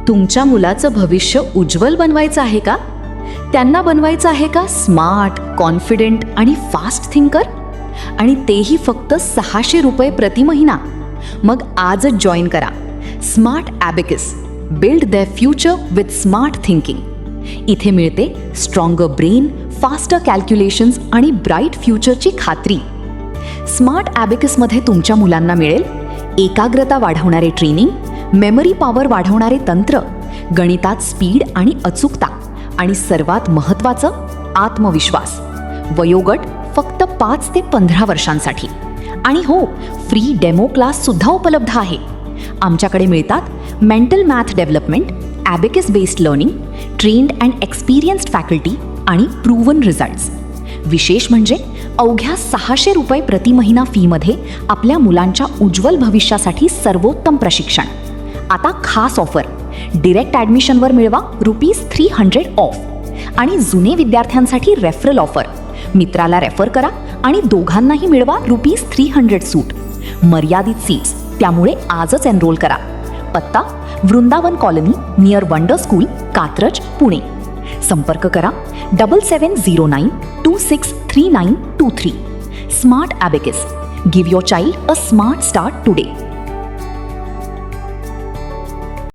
तुमच्या मुलाचं भविष्य उज्ज्वल बनवायचं आहे का? त्यांना बनवायचं आहे का स्मार्ट, कॉन्फिडेंट आणि फास्ट थिंकर? आणि तेही फक्त 600 रुपये प्रति महिना. मग आजच जॉईन करा smart abacus. Build their future with smart thinking. इथे मिळते स्ट्रॉंगर ब्रेन, फास्टर कॅल्क्युलेशन्स आणि ब्राईट फ्युचरची खात्री. स्मार्ट ॲबेकसमध्ये तुमच्या मुलांना मिळेल एकाग्रता वाढवणारे ट्रेनिंग, मेमरी पॉवर वाढवणारे तंत्र, गणितात स्पीड आणि अचूकता, आणि सर्वात महत्त्वाचं आत्मविश्वास. वयोगट फक्त 5 ते 15 वर्षांसाठी. आणि हो, फ्री डेमो क्लास सुद्धा उपलब्ध आहे. आमच्याकडे मिळतात mental math development, abacus based learning, trained and experienced faculty आणि प्रूव्हन रिझल्ट्स. विशेष म्हणजे अवघ्या 600 रुपये प्रति महिना फीमध्ये आपल्या मुलांच्या उज्ज्वल भविष्यासाठी सर्वोत्तम प्रशिक्षण. आता खास ऑफर, डिरेक्ट ॲडमिशनवर मिळवा ₹300 ऑफ. आणि जुने विद्यार्थ्यांसाठी रेफरल ऑफर, मित्राला रेफर करा आणि दोघांनाही मिळवा ₹300 सूट. मर्यादित सीट्स, त्यामुळे आजच एनरोल करा. पत्ता Vrindavan colony near wonder school, Katraj, Pune. संपर्क करा 7709263923. Smart abacus. Give your child a smart start today.